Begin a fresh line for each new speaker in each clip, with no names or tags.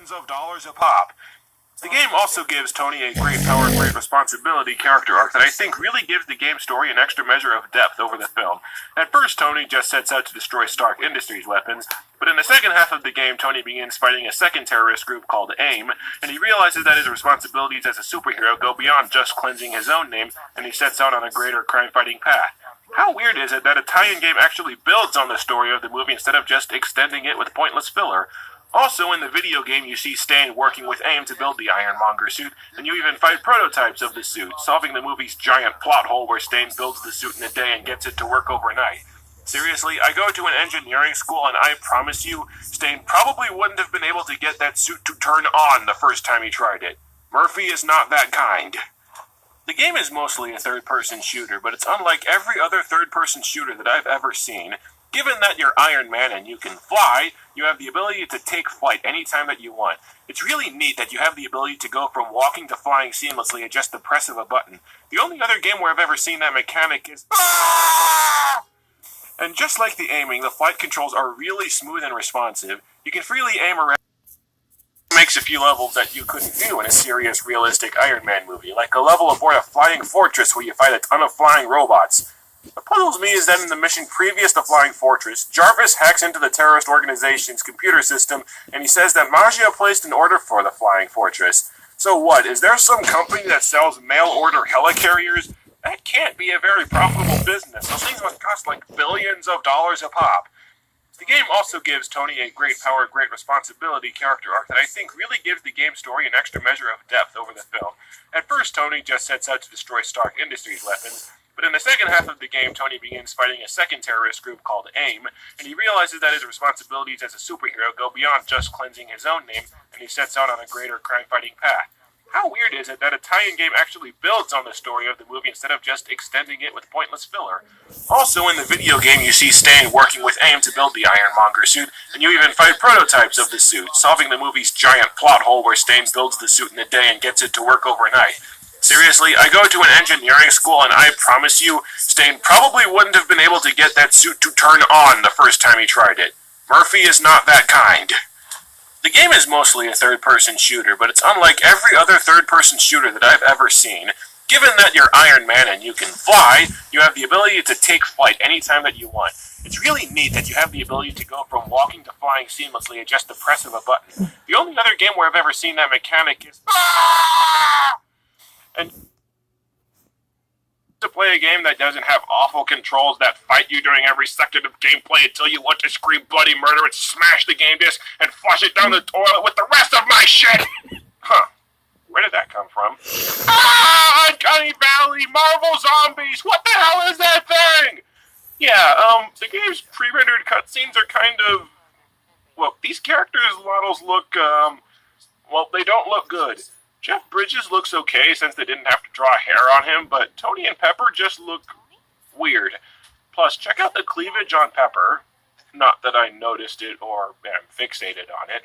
billions of dollars a pop. The game also gives Tony a great power, great responsibility character arc that I think really gives the game story an extra measure of depth over the film. At first, Tony just sets out to destroy Stark Industries weapons, but in the second half of the game, Tony begins fighting a second terrorist group called AIM, and he realizes that his responsibilities as a superhero go beyond just cleansing his own name, and he sets out on a greater crime-fighting path. How weird is it that a tie-in game actually builds on the story of the movie instead of just extending it with pointless filler? Also, in the video game, you see Stain working with AIM to build the Ironmonger suit, and you even fight prototypes of the suit, solving the movie's giant plot hole where Stain builds the suit in a day and gets it to work overnight. Seriously, I go to an engineering school and I promise you, Stain probably wouldn't have been able to get that suit to turn on the first time he tried it. Murphy is not that kind. The game is mostly a third-person shooter, but it's unlike every other third-person shooter that I've ever seen. Given that you're Iron Man and you can fly, you have the ability to take flight anytime that you want. It's really neat that you have the ability to go from walking to flying seamlessly at just the press of a button. The only other game where I've ever seen that mechanic is... And just like the aiming, the flight controls are really smooth and responsive. You can freely aim around. It makes a few levels that you couldn't do in a serious, realistic Iron Man movie, like a level aboard a flying fortress where you fight a ton of flying robots. What puzzles me is that in the mission previous to Flying Fortress, Jarvis hacks into the terrorist organization's computer system, and he says that Magia placed an order for the Flying Fortress. So what, is there some company that sells mail-order helicarriers? That can't be a very profitable business. Those things must cost like billions of dollars a pop. The game also gives Tony a great power, great responsibility character arc that I think really gives the game story an extra measure of depth over the film. At first, Tony just sets out to destroy Stark Industries weapons, but in the second half of the game, Tony begins fighting a second terrorist group called AIM, and he realizes that his responsibilities as a superhero go beyond just cleansing his own name, and he sets out on a greater crime-fighting path. How weird is it that a tie-in game actually builds on the story of the movie instead of just extending it with pointless filler? Also, in the video game, you see Stain working with AIM to build the Ironmonger suit, and you even fight prototypes of the suit, solving the movie's giant plot hole where Stain builds the suit in a day and gets it to work overnight. Seriously, I go to an engineering school and I promise you, Stain probably wouldn't have been able to get that suit to turn on the first time he tried it. Murphy is not that kind. The game is mostly a third-person shooter, but it's unlike every other third-person shooter that I've ever seen. Given that you're Iron Man and you can fly, you have the ability to take flight anytime that you want. It's really neat that you have the ability to go from walking to flying seamlessly at just the press of a button. The only other game where I've ever seen that mechanic is... And to play a game that doesn't have awful controls that fight you during every second of gameplay until you want to scream bloody murder and smash the game disc and flush it down the toilet with the rest of my shit! Huh. Where did that come from? Ah! Uncanny Valley! Marvel Zombies! What the hell is that thing? Yeah, the game's pre-rendered cutscenes are kind of... Well, these characters' models look, well, they don't look good. Jeff Bridges looks okay since they didn't have to draw hair on him, but Tony and Pepper just look weird. Plus, check out the cleavage on Pepper. Not that I noticed it or am fixated on it.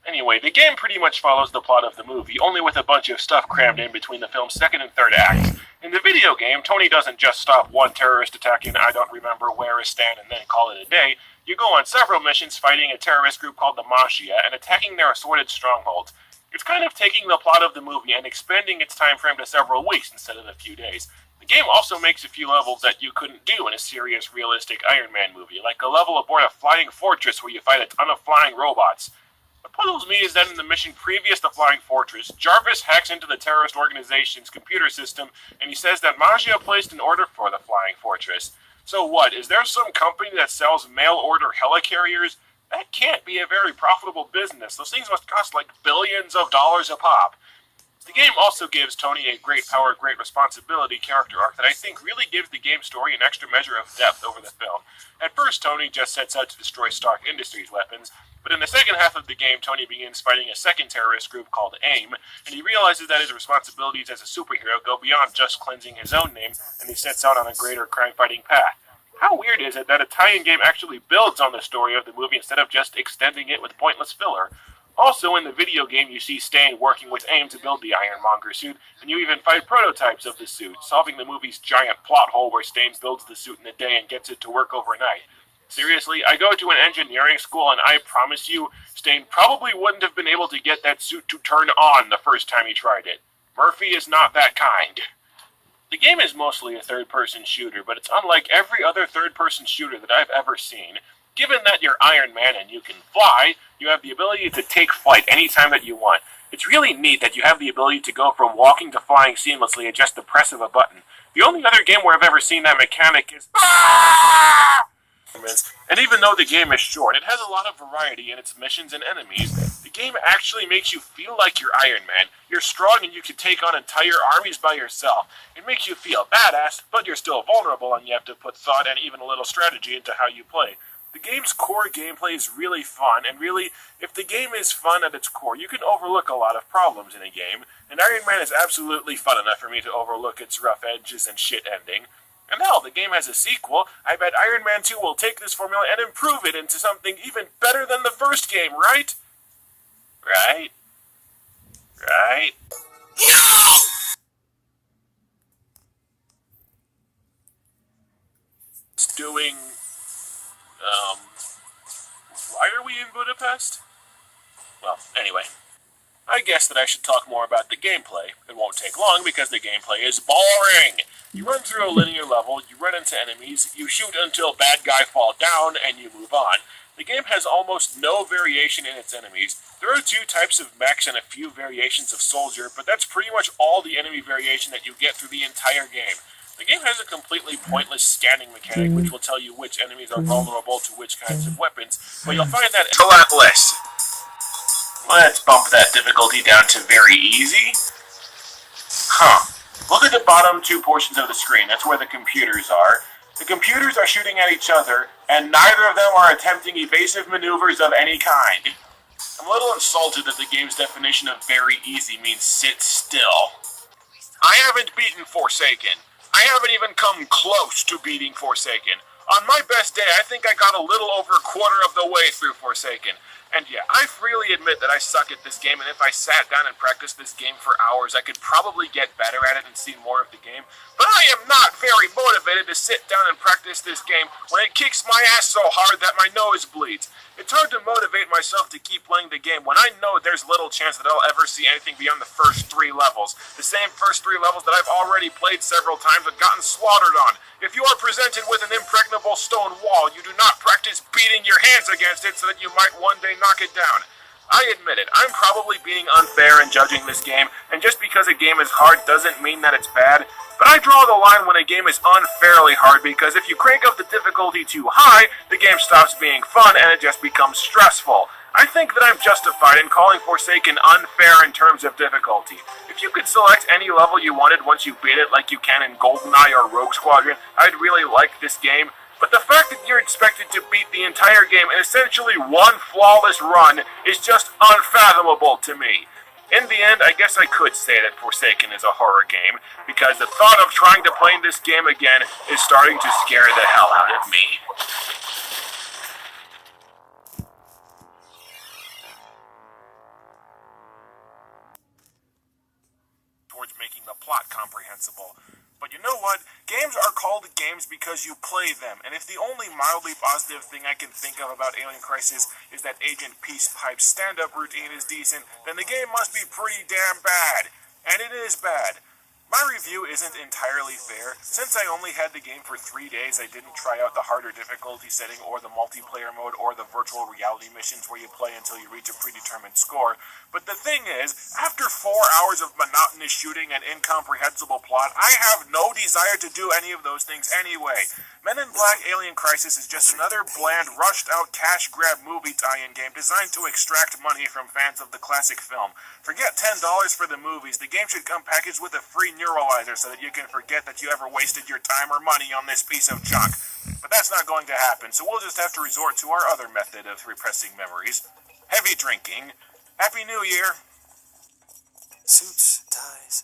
Anyway, the game pretty much follows the plot of the movie, only with a bunch of stuff crammed in between the film's second and third acts. In the video game, Tony doesn't just stop one terrorist attack in I don't remember Whereistan and then call it a day. You go on several missions fighting a terrorist group called the Mafia and attacking their assorted strongholds. It's kind of taking the plot of the movie and expanding its time frame to several weeks instead of a few days. The game also makes a few levels that you couldn't do in a serious, realistic Iron Man movie, like a level aboard a flying fortress where you fight a ton of flying robots. What puzzles me is that in the mission previous to Flying Fortress, Jarvis hacks into the terrorist organization's computer system, and he says that Magia placed an order for the Flying Fortress. So what, is there some company that sells mail-order helicarriers? That can't be a very profitable business. Those things must cost like billions of dollars a pop. The game also gives Tony a great power, great responsibility character arc that I think really gives the game story an extra measure of depth over the film. At first, Tony just sets out to destroy Stark Industries weapons, but in the second half of the game, Tony begins fighting a second terrorist group called AIM, and he realizes that his responsibilities as a superhero go beyond just cleansing his own name, and he sets out on a greater crime-fighting path. How weird is it that a tie-in game actually builds on the story of the movie instead of just extending it with pointless filler? Also, in the video game, you see Stain working with AIM to build the Ironmonger suit, and you even fight prototypes of the suit, solving the movie's giant plot hole where Stain builds the suit in a day and gets it to work overnight. Seriously, I go to an engineering school and I promise you, Stain probably wouldn't have been able to get that suit to turn on the first time he tried it. Murphy is not that kind. The game is mostly a third-person shooter, but it's unlike every other third-person shooter that I've ever seen. Given that you're Iron Man and you can fly, you have the ability to take flight anytime that you want. It's really neat that you have the ability to go from walking to flying seamlessly at just the press of a button. The only other game where I've ever seen that mechanic is... And even though the game is short, it has a lot of variety in its missions and enemies. The game actually makes you feel like you're Iron Man. You're strong and you can take on entire armies by yourself. It makes you feel badass, but you're still vulnerable and you have to put thought and even a little strategy into how you play. The game's core gameplay is really fun, and really, if the game is fun at its core, you can overlook a lot of problems in a game, and Iron Man is absolutely fun enough for me to overlook its rough edges and shit ending. And hell, the game has a sequel. I bet Iron Man 2 will take this formula and improve it into something even better than the first game, right? Right? Right? No! It's doing... why are we in Budapest? Well, anyway. I guess that I should talk more about the gameplay. It won't take long because the gameplay is boring. You run through a linear level, you run into enemies, you shoot until bad guy fall down, and you move on. The game has almost no variation in its enemies. There are 2 types of mechs and a few variations of soldier, but that's pretty much all the enemy variation that you get through the entire game. The game has a completely pointless scanning mechanic which will tell you which enemies are vulnerable to which kinds of weapons, but you'll find that relentless. Let's bump that difficulty down to very easy. Look at the bottom 2 portions of the screen. That's where the computers are. The computers are shooting at each other, and neither of them are attempting evasive maneuvers of any kind. I'm a little insulted that the game's definition of very easy means sit still. I haven't beaten Forsaken. I haven't even come close to beating Forsaken. On my best day, I think I got a little over a quarter of the way through Forsaken. And yeah, I freely admit that I suck at this game, and if I sat down and practiced this game for hours, I could probably get better at it and see more of the game. But I am not very motivated to sit down and practice this game when it kicks my ass so hard that my nose bleeds. It's hard to motivate myself to keep playing the game when I know there's little chance that I'll ever see anything beyond the first 3 levels. The same first 3 levels that I've already played several times and gotten slaughtered on. If you are presented with an impregnable stone wall, you do not practice beating your hands against it so that you might one day knock it down. I admit it, I'm probably being unfair in judging this game, and just because a game is hard doesn't mean that it's bad, but I draw the line when a game is unfairly hard because if you crank up the difficulty too high, the game stops being fun and it just becomes stressful. I think that I'm justified in calling Forsaken unfair in terms of difficulty. If you could select any level you wanted once you beat it like you can in GoldenEye or Rogue Squadron, I'd really like this game. But the fact that you're expected to beat the entire game in essentially one flawless run is just unfathomable to me. In the end, I guess I could say that Forsaken is a horror game, because the thought of trying to play this game again is starting to scare the hell out of me. Towards making the plot comprehensible. But you know what? Games are called games because you play them, and if the only mildly positive thing I can think of about Alien Crisis is that Agent Peacepipe's stand-up routine is decent, then the game must be pretty damn bad. And it is bad. My review isn't entirely fair. Since I only had the game for 3 days, I didn't try out the harder difficulty setting or the multiplayer mode or the virtual reality missions where you play until you reach a predetermined score. But the thing is, after 4 hours of monotonous shooting and incomprehensible plot, I have no desire to do any of those things anyway. Men in Black Alien Crisis is just another bland, rushed-out cash-grab movie tie-in game designed to extract money from fans of the classic film. Forget $10 for the movies. The game should come packaged with a free neuralizer so that you can forget that you ever wasted your time or money on this piece of junk. But that's not going to happen, so we'll just have to resort to our other method of repressing memories. Heavy drinking. Happy New Year!
Suits, ties.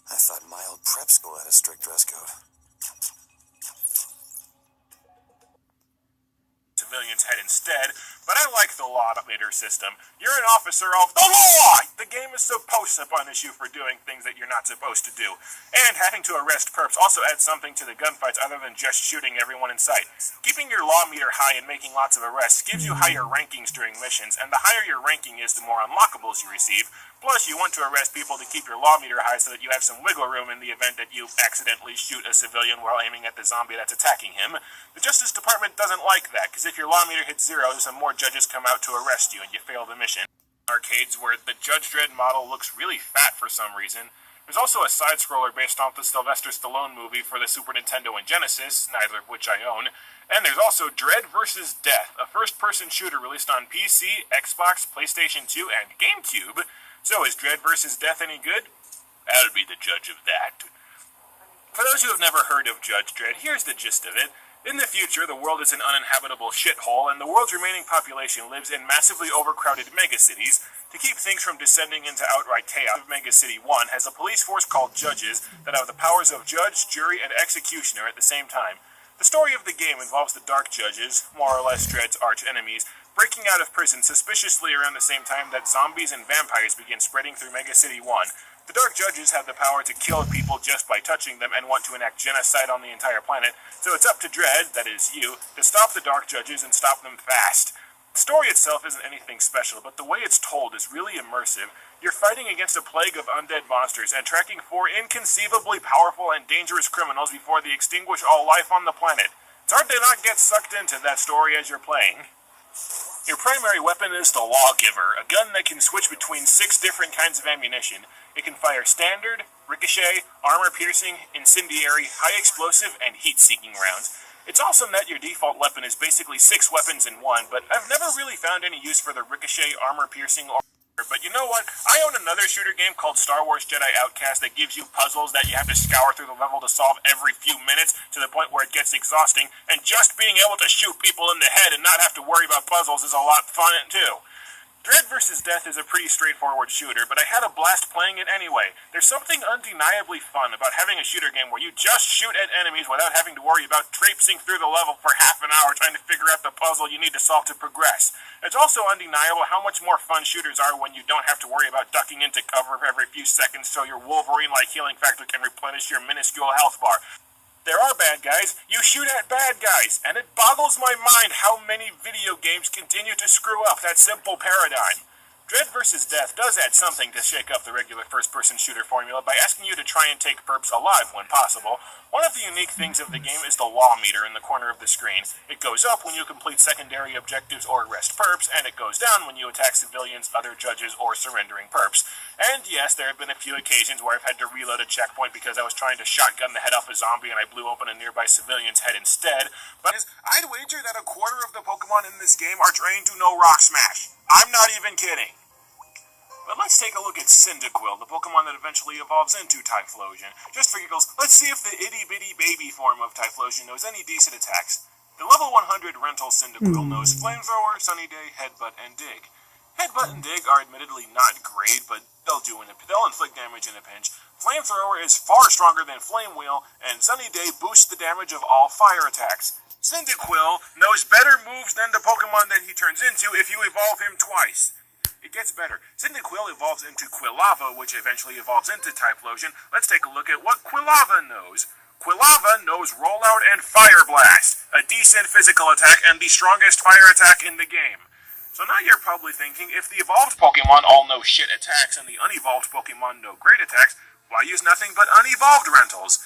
I thought my old prep school had a strict dress code.
Civilians had instead But I like the law meter system. You're an officer of the law! The game is supposed to punish you for doing things that you're not supposed to do. And having to arrest perps also adds something to the gunfights other than just shooting everyone in sight. Keeping your law meter high and making lots of arrests gives you higher rankings during missions, and the higher your ranking is, the more unlockables you receive. Plus, you want to arrest people to keep your law meter high so that you have some wiggle room in the event that you accidentally shoot a civilian while aiming at the zombie that's attacking him. The Justice Department doesn't like that, because if your law meter hits 0, some more judges come out to arrest you and you fail the mission. Arcades where the Judge Dredd model looks really fat for some reason. There's also a side-scroller based off the Sylvester Stallone movie for the Super Nintendo and Genesis, neither of which I own. And there's also Dredd vs. Death, a first-person shooter released on PC, Xbox, PlayStation 2, and GameCube. So is Dredd vs. Death any good? I'll be the judge of that. For those who have never heard of Judge Dredd, here's the gist of it. In the future, the world is an uninhabitable shithole, and the world's remaining population lives in massively overcrowded megacities. To keep things from descending into outright chaos, Megacity 1 has a police force called Judges that have the powers of judge, jury, and executioner at the same time. The story of the game involves the Dark Judges, more or less Dredd's arch-enemies, breaking out of prison suspiciously around the same time that zombies and vampires begin spreading through Megacity 1. The Dark Judges have the power to kill people just by touching them and want to enact genocide on the entire planet, so it's up to Dredd, that is you, to stop the Dark Judges and stop them fast. The story itself isn't anything special, but the way it's told is really immersive. You're fighting against a plague of undead monsters and tracking 4 inconceivably powerful and dangerous criminals before they extinguish all life on the planet. It's hard to not get sucked into that story as you're playing. Your primary weapon is the Lawgiver, a gun that can switch between 6 different kinds of ammunition. It can fire standard, ricochet, armor-piercing, incendiary, high-explosive, and heat-seeking rounds. It's awesome that your default weapon is basically 6 weapons in one, but I've never really found any use for the ricochet, armor-piercing, or... But you know what? I own another shooter game called Star Wars Jedi Outcast that gives you puzzles that you have to scour through the level to solve every few minutes to the point where it gets exhausting, and just being able to shoot people in the head and not have to worry about puzzles is a lot of fun too. Dredd vs. Death is a pretty straightforward shooter, but I had a blast playing it anyway. There's something undeniably fun about having a shooter game where you just shoot at enemies without having to worry about traipsing through the level for half an hour trying to figure out the puzzle you need to solve to progress. It's also undeniable how much more fun shooters are when you don't have to worry about ducking into cover every few seconds so your Wolverine-like healing factor can replenish your minuscule health bar. There are bad guys, you shoot at bad guys, and it boggles my mind how many video games continue to screw up that simple paradigm. Dredd vs. Death does add something to shake up the regular first-person shooter formula by asking you to try and take perps alive when possible. One of the unique things of the game is the law meter in the corner of the screen. It goes up when you complete secondary objectives or arrest perps, and it goes down when you attack civilians, other judges, or surrendering perps. And yes, there have been a few occasions where I've had to reload a checkpoint because I was trying to shotgun the head off a zombie and I blew open a nearby civilian's head instead. But I'd wager that a quarter of the Pokemon in this game are trained to know Rock Smash. I'm not even kidding. But let's take a look at Cyndaquil, the Pokemon that eventually evolves into Typhlosion. Just for giggles, let's see if the itty-bitty baby form of Typhlosion knows any decent attacks. The level 100 rental Cyndaquil knows Flamethrower, Sunny Day, Headbutt, and Dig. Headbutt and Dig are admittedly not great, but they'll inflict damage in a pinch. Flamethrower is far stronger than Flame Wheel, and Sunny Day boosts the damage of all fire attacks. Cyndaquil knows better moves than the Pokemon that he turns into if you evolve him twice. It gets better. Cyndaquil evolves into Quilava, which eventually evolves into Typhlosion. Let's take a look at what Quilava knows. Quilava knows Rollout and Fire Blast, a decent physical attack and the strongest fire attack in the game. So now you're probably thinking, if the evolved Pokemon all know shit attacks and the unevolved Pokemon know great attacks, why use nothing but unevolved rentals?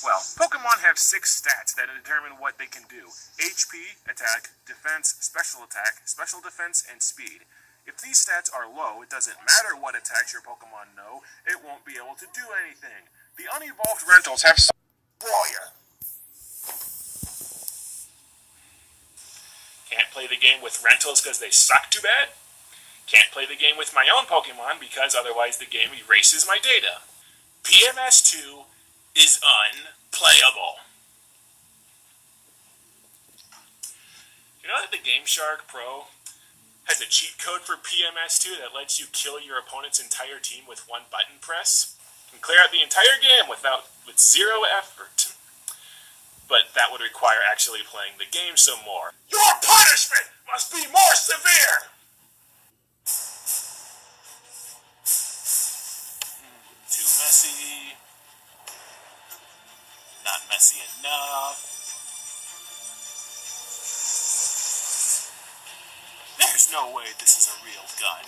Well, Pokemon have 6 stats that determine what they can do. HP, attack, defense, special attack, special defense, and speed. If these stats are low, it doesn't matter what attacks your Pokemon know, it won't be able to do anything. The unevolved rentals have some warrior. Can't play the game with rentals because they suck too bad? Can't play the game with my own Pokemon because otherwise the game erases my data. PMS2 is unplayable. You know that the Game Shark Pro has a cheat code for PMS2 that lets you kill your opponent's entire team with one button press? You can clear out the entire game with 0 effort.
but that would require actually playing the game some more.
Your punishment must be more severe!
Too messy. Not messy enough. There's no way this is a real gun.